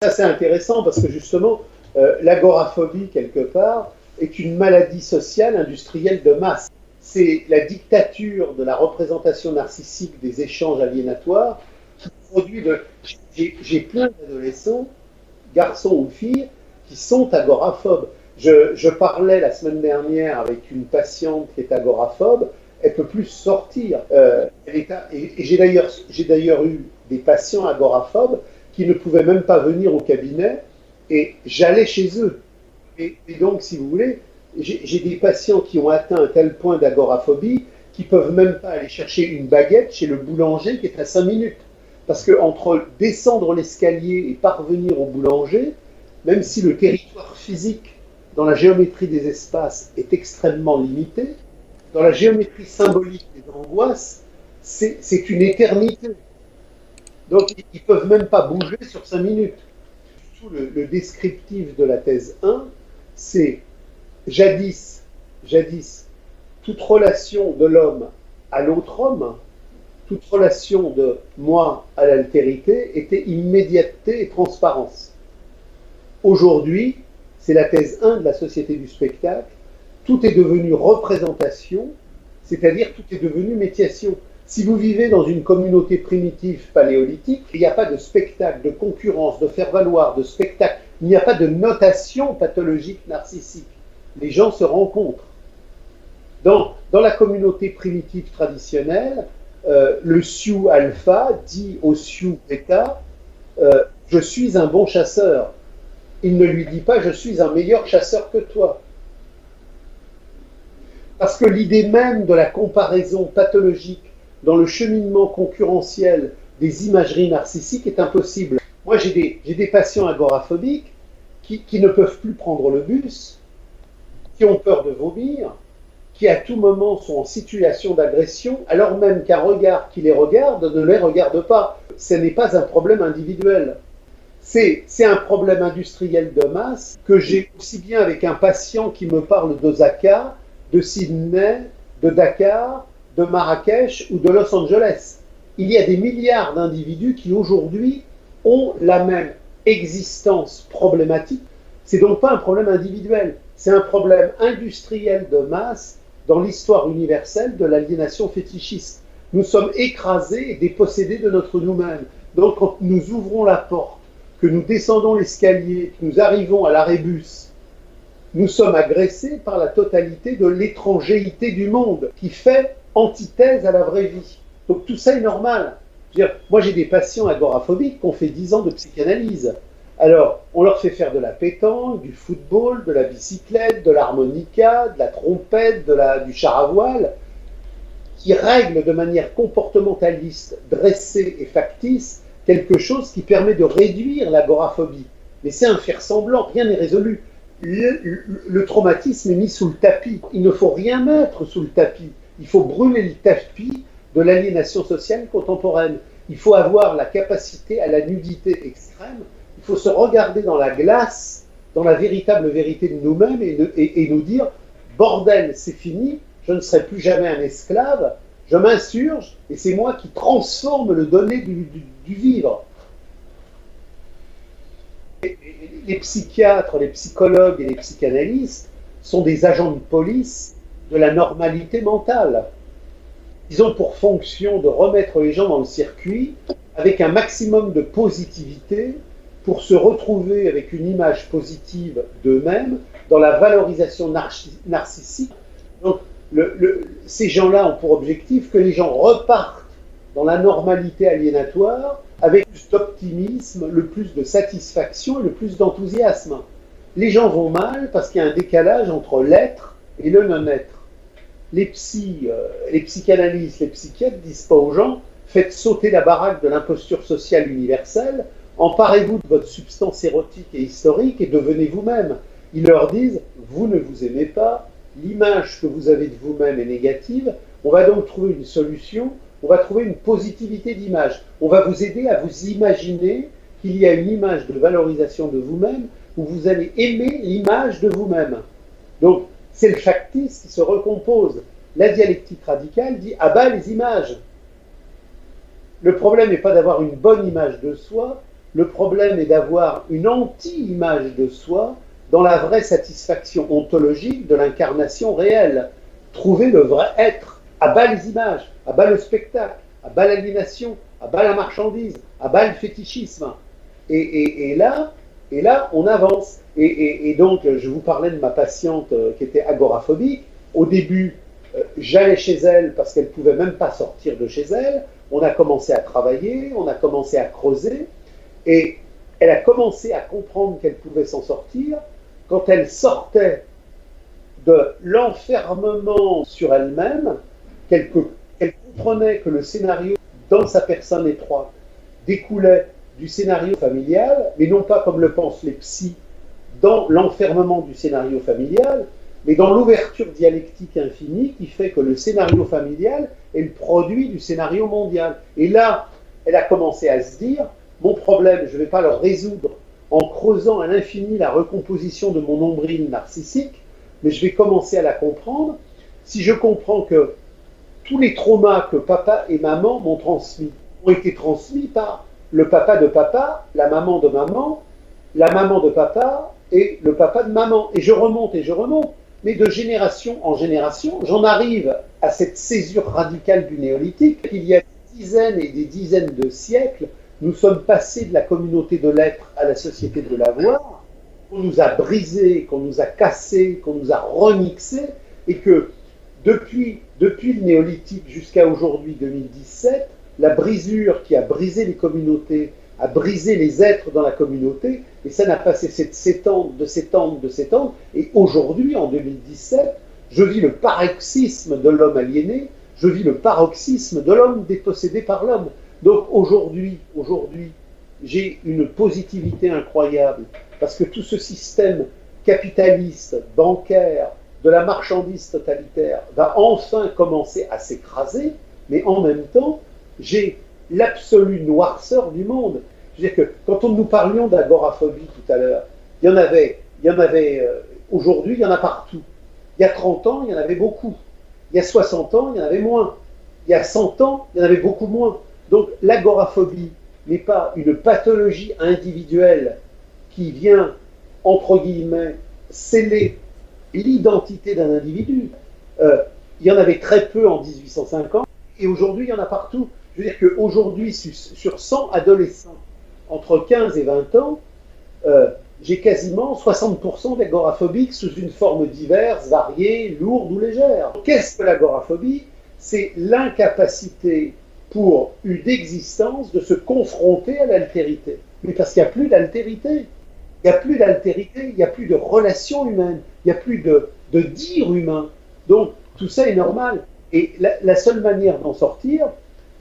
Ça, c'est intéressant parce que justement, l'agoraphobie, quelque part, est une maladie sociale industrielle de masse. C'est la dictature de la représentation narcissique des échanges aliénatoires qui produit de... J'ai plein d'adolescents, garçons ou filles, qui sont agoraphobes. Je parlais la semaine dernière avec une patiente qui est agoraphobe, elle ne peut plus sortir. Et j'ai d'ailleurs eu des patients agoraphobes qui ne pouvaient même pas venir au cabinet, et j'allais chez eux. Et donc, si vous voulez, j'ai des patients qui ont atteint un tel point d'agoraphobie qu'ils ne peuvent même pas aller chercher une baguette chez le boulanger qui est à 5 minutes. Parce qu'entre descendre l'escalier et parvenir au boulanger, même si le territoire physique dans la géométrie des espaces est extrêmement limité, dans la géométrie symbolique des angoisses, c'est une éternité. Donc, ils ne peuvent même pas bouger sur 5 minutes. Tout le descriptif de la thèse 1, c'est jadis, toute relation de l'homme à l'autre homme, toute relation de moi à l'altérité était immédiateté et transparence. Aujourd'hui, c'est la thèse 1 de la société du spectacle, tout est devenu représentation, c'est-à-dire tout est devenu médiation. Si vous vivez dans une communauté primitive paléolithique, il n'y a pas de spectacle, de concurrence, de faire-valoir, de spectacle, il n'y a pas de notation pathologique narcissique. Les gens se rencontrent. Dans la communauté primitive traditionnelle, le Sioux alpha dit au Sioux bêta je suis un bon chasseur. Il ne lui dit pas je suis un meilleur chasseur que toi. Parce que l'idée même de la comparaison pathologique dans le cheminement concurrentiel des imageries narcissiques est impossible. Moi, j'ai des patients agoraphobiques qui ne peuvent plus prendre le bus, qui ont peur de vomir, qui à tout moment sont en situation d'agression, alors même qu'un regard qui les regarde ne les regarde pas. Ce n'est pas un problème individuel. C'est un problème industriel de masse que j'ai aussi bien avec un patient qui me parle d'Osaka, de Sydney, de Dakar, de Marrakech ou de Los Angeles. Il y a des milliards d'individus qui aujourd'hui ont la même existence problématique. C'est donc pas un problème individuel, c'est un problème industriel de masse dans l'histoire universelle de l'aliénation fétichiste. Nous sommes écrasés et dépossédés de notre nous-mêmes. Donc quand nous ouvrons la porte, que nous descendons l'escalier, que nous arrivons à l'arrêt bus, nous sommes agressés par la totalité de l'étrangéité du monde qui fait antithèse à la vraie vie. Donc tout ça est normal. Je veux dire, moi j'ai des patients agoraphobiques qui ont fait 10 ans de psychanalyse. Alors, on leur fait faire de la pétanque, du football, de la bicyclette, de l'harmonica, de la trompette, du char à voile, qui règlent de manière comportementaliste, dressée et factice, quelque chose qui permet de réduire l'agoraphobie. Mais c'est un faire semblant, rien n'est résolu. Le traumatisme est mis sous le tapis. Il ne faut rien mettre sous le tapis. Il faut brûler le tapis de l'aliénation sociale contemporaine. Il faut avoir la capacité à la nudité extrême. Il faut se regarder dans la glace, dans la véritable vérité de nous-mêmes et nous dire « Bordel, c'est fini, je ne serai plus jamais un esclave, je m'insurge et c'est moi qui transforme le donné du vivre. » Les psychiatres, les psychologues et les psychanalystes sont des agents de police de la normalité mentale. Ils ont pour fonction de remettre les gens dans le circuit avec un maximum de positivité pour se retrouver avec une image positive d'eux-mêmes dans la valorisation narcissique. Donc, ces gens-là ont pour objectif que les gens repartent dans la normalité aliénatoire avec le plus d'optimisme, le plus de satisfaction et le plus d'enthousiasme. Les gens vont mal parce qu'il y a un décalage entre l'être et le non-être. Les psychanalystes, les psychiatres disent pas aux gens « faites sauter la baraque de l'imposture sociale universelle, emparez-vous de votre substance érotique et historique et devenez vous-même ». Ils leur disent « vous ne vous aimez pas, l'image que vous avez de vous-même est négative, on va donc trouver une solution, on va trouver une positivité d'image. On va vous aider à vous imaginer qu'il y a une image de valorisation de vous-même où vous allez aimer l'image de vous-même. » Donc, c'est le factice qui se recompose. La dialectique radicale dit « abat les images ». Le problème n'est pas d'avoir une bonne image de soi, Le problème est d'avoir une anti-image de soi dans la vraie satisfaction ontologique de l'incarnation réelle. Trouver le vrai être, à bas les images, à bas le spectacle, à bas l'aliénation, à bas la marchandise, à bas le fétichisme. Et là, on avance. Et donc, je vous parlais de ma patiente qui était agoraphobique. Au début, j'allais chez elle parce qu'elle ne pouvait même pas sortir de chez elle. On a commencé à travailler, on a commencé à creuser. Et elle a commencé à comprendre qu'elle pouvait s'en sortir quand elle sortait de l'enfermement sur elle-même, qu'elle comprenait que le scénario dans sa personne étroite découlait du scénario familial, mais non pas comme le pensent les psys, dans l'enfermement du scénario familial, mais dans l'ouverture dialectique infinie qui fait que le scénario familial est le produit du scénario mondial. Et là, elle a commencé à se dire, mon problème, je ne vais pas le résoudre en creusant à l'infini la recomposition de mon nombril narcissique, mais je vais commencer à la comprendre si je comprends que tous les traumas que papa et maman m'ont transmis ont été transmis par le papa de papa, la maman de maman, la maman de papa et le papa de maman. Et je remonte, mais de génération en génération, j'en arrive à cette césure radicale du néolithique. Il y a des dizaines et des dizaines de siècles, nous sommes passés de la communauté de l'être à la société de l'avoir, qu'on nous a brisé, qu'on nous a cassé, qu'on nous a remixé, et que depuis le néolithique jusqu'à aujourd'hui 2017, la brisure qui a brisé les communautés, a brisé les êtres dans la communauté, et ça n'a pas cessé de s'étendre, de s'étendre, de s'étendre, et aujourd'hui, en 2017, je vis le paroxysme de l'homme aliéné, je vis le paroxysme de l'homme dépossédé par l'homme. Donc aujourd'hui, j'ai une positivité incroyable, parce que tout ce système capitaliste, bancaire, de la marchandise totalitaire va enfin commencer à s'écraser, mais en même temps, j'ai l'absolue noirceur du monde. Je veux dire que quand nous parlions d'agoraphobie tout à l'heure, il y en avait aujourd'hui, il y en a partout. Il y a 30 ans, il y en avait beaucoup. Il y a 60 ans, il y en avait moins. Il y a 100 ans, il y en avait beaucoup moins. Donc l'agoraphobie n'est pas une pathologie individuelle qui vient, entre guillemets, sceller l'identité d'un individu. Il y en avait très peu en 1850, et aujourd'hui, il y en a partout. Je veux dire qu'aujourd'hui, sur 100 adolescents entre 15 et 20 ans, j'ai quasiment 60% d'agoraphobiques sous une forme diverse, variée, lourde ou légère. Qu'est-ce que l'agoraphobie? C'est l'incapacité pour une existence de se confronter à l'altérité. Mais parce qu'il n'y a plus d'altérité. Il n'y a plus d'altérité, il n'y a plus de relation humaine, il n'y a plus de dire humain. Donc, tout ça est normal. Et la seule manière d'en sortir,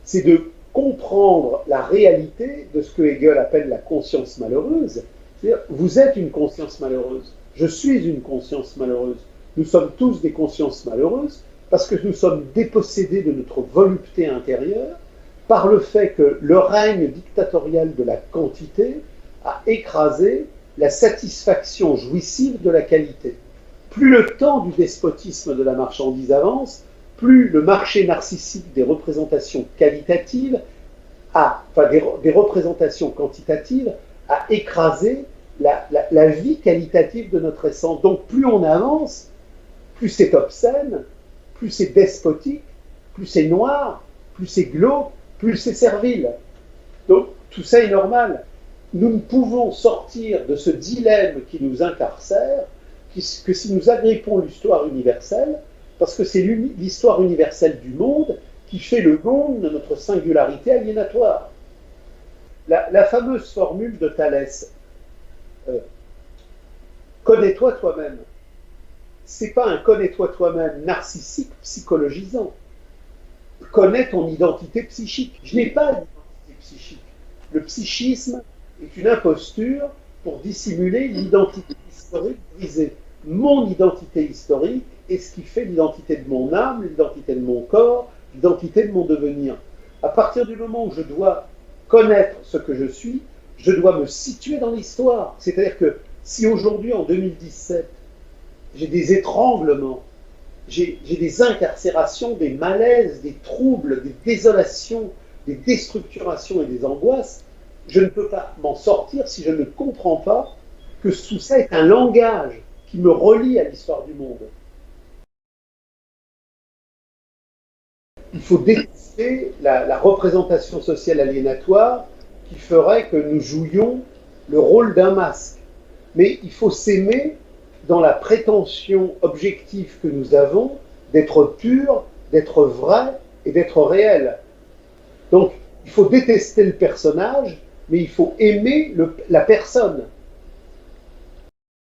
c'est de comprendre la réalité de ce que Hegel appelle la conscience malheureuse. C'est-à-dire, vous êtes une conscience malheureuse. Je suis une conscience malheureuse. Nous sommes tous des consciences malheureuses parce que nous sommes dépossédés de notre volupté intérieure par le fait que le règne dictatorial de la quantité a écrasé la satisfaction jouissive de la qualité. Plus le temps du despotisme de la marchandise avance, plus le marché narcissique des représentations qualitatives, des représentations quantitatives, a écrasé la vie qualitative de notre essence. Donc plus on avance, plus c'est obscène, plus c'est despotique, plus c'est noir, plus c'est glauque, plus c'est servile. Donc tout ça est normal. Nous ne pouvons sortir de ce dilemme qui nous incarcère que si nous agrippons l'histoire universelle, parce que c'est l'histoire universelle du monde qui fait le monde de notre singularité aliénatoire. La fameuse formule de Thalès, connais-toi toi-même, c'est pas un connais-toi toi-même narcissique, psychologisant. Connais ton identité psychique. Je n'ai pas d'identité psychique. Le psychisme est une imposture pour dissimuler l'identité historique brisée. Mon identité historique est ce qui fait l'identité de mon âme, l'identité de mon corps, l'identité de mon devenir. À partir du moment où je dois connaître ce que je suis, je dois me situer dans l'histoire. C'est-à-dire que si aujourd'hui, en 2017, j'ai des étranglements, j'ai des incarcérations, des malaises, des troubles, des désolations, des déstructurations et des angoisses, je ne peux pas m'en sortir si je ne comprends pas que tout ça est un langage qui me relie à l'histoire du monde. Il faut détester la représentation sociale aliénatoire qui ferait que nous jouions le rôle d'un masque. Mais il faut s'aimer dans la prétention objective que nous avons d'être pur, d'être vrai et d'être réel. Donc, il faut détester le personnage, mais il faut aimer la personne.